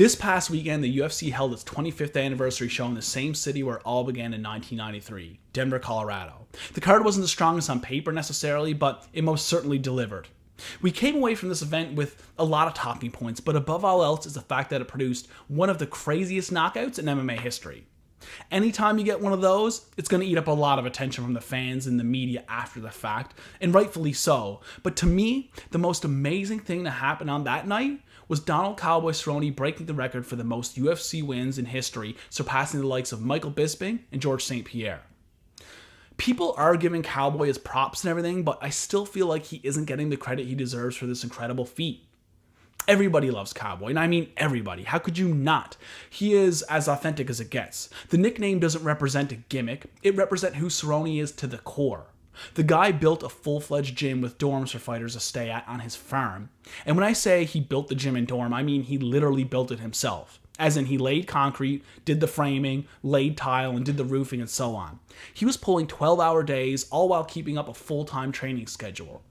This past weekend, the UFC held its 25th anniversary show in the same city where it all began in 1993, Denver, Colorado. The card wasn't the strongest on paper necessarily, but it most certainly delivered. We came away from this event with a lot of talking points, but above all else is the fact that it produced one of the craziest knockouts in MMA history. Anytime you get one of those, it's going to eat up a lot of attention from the fans and the media after the fact, and rightfully so. But to me, the most amazing thing that happened on that night was Donald Cowboy Cerrone breaking the record for the most UFC wins in history, surpassing the likes of Michael Bisping and Georges St. Pierre. People are giving Cowboy his props and everything, but I still feel like he isn't getting the credit he deserves for this incredible feat. Everybody loves Cowboy, and I mean everybody. How could you not? He is as authentic as it gets. The nickname doesn't represent a gimmick. It represents who Cerrone is to the core. The guy built a full-fledged gym with dorms for fighters to stay at on his farm. And when I say he built the gym and dorm, I mean he literally built it himself. As in, he laid concrete, did the framing, laid tile, and did the roofing, and so on. He was pulling 12-hour days, all while keeping up a full-time training schedule.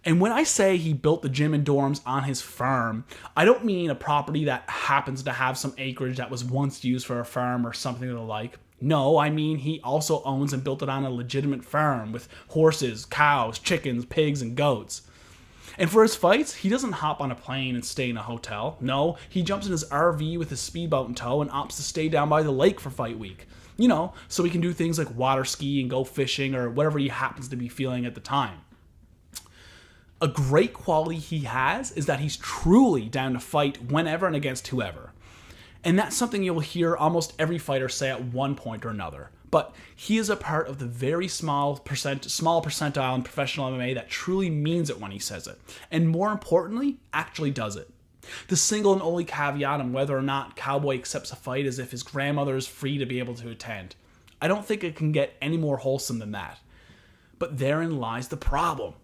And when I say he built the gym and dorms on his farm, I don't mean a property that happens to have some acreage that was once used for a farm or something of the like. No, I mean he also owns and built it on a legitimate farm with horses, cows, chickens, pigs, and goats. And for his fights, he doesn't hop on a plane and stay in a hotel. No, he jumps in his RV with his speedboat in tow and opts to stay down by the lake for fight week. You know, so he can do things like water ski and go fishing or whatever he happens to be feeling at the time. A great quality he has is that he's truly down to fight whenever and against whoever. And that's something you'll hear almost every fighter say at one point or another. But he is a part of the very small percentile in professional MMA that truly means it when he says it. And more importantly, actually does it. The single and only caveat on whether or not Cowboy accepts a fight is if his grandmother is free to be able to attend. I don't think it can get any more wholesome than that. But therein lies the problem.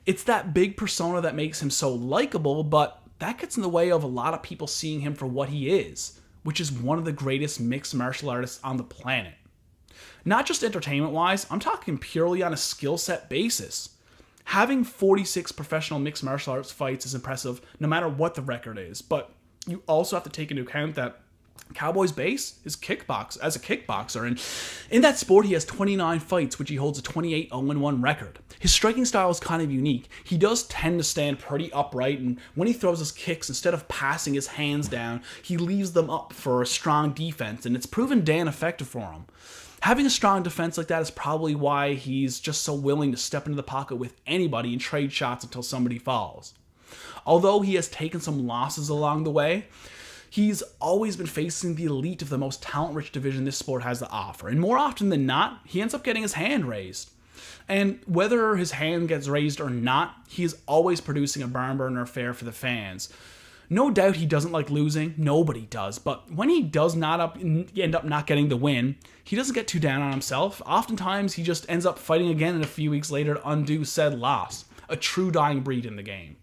It's that big persona that makes him so likable, but that gets in the way of a lot of people seeing him for what he is, which is one of the greatest mixed martial artists on the planet. Not just entertainment-wise, I'm talking purely on a skill set basis. Having 46 professional mixed martial arts fights is impressive no matter what the record is, but you also have to take into account that Cowboy's base is as a kickboxer, and in that sport he has 29 fights, which he holds a 28-0-1 record. His striking style is kind of unique. He does tend to stand pretty upright, and when he throws his kicks, instead of passing his hands down, he leaves them up for a strong defense, and it's proven damn effective for him. Having a strong defense like that is probably why he's just so willing to step into the pocket with anybody and trade shots until somebody falls. Although he has taken some losses along the way, he's always been facing the elite of the most talent-rich division this sport has to offer. And more often than not, he ends up getting his hand raised. And whether his hand gets raised or not, he is always producing a barn burner affair for the fans. No doubt he doesn't like losing. Nobody does. But when he does not end up not getting the win, he doesn't get too down on himself. Oftentimes, he just ends up fighting again and a few weeks later to undo said loss. A true dying breed in the game.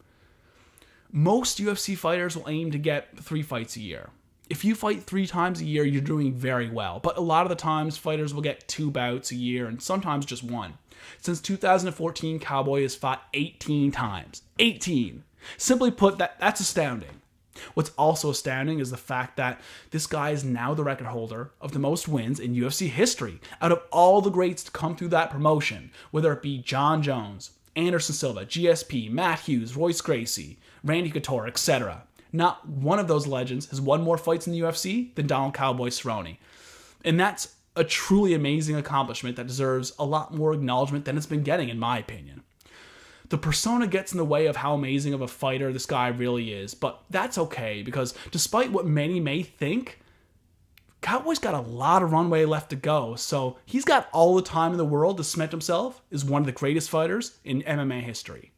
Most UFC fighters will aim to get 3 fights a year. If you fight 3 times a year, you're doing very well. But a lot of the times, fighters will get 2 bouts a year and sometimes just 1. Since 2014, Cowboy has fought 18 times. 18! Simply put, that's astounding. What's also astounding is the fact that this guy is now the record holder of the most wins in UFC history out of all the greats to come through that promotion, whether it be John Jones, Anderson Silva, GSP, Matt Hughes, Royce Gracie, Randy Couture, etc. Not one of those legends has won more fights in the UFC than Donald Cowboy Cerrone. And that's a truly amazing accomplishment that deserves a lot more acknowledgement than it's been getting, in my opinion. The persona gets in the way of how amazing of a fighter this guy really is, but that's okay, because despite what many may think, Cowboy's got a lot of runway left to go, so he's got all the time in the world to cement himself as one of the greatest fighters in MMA history.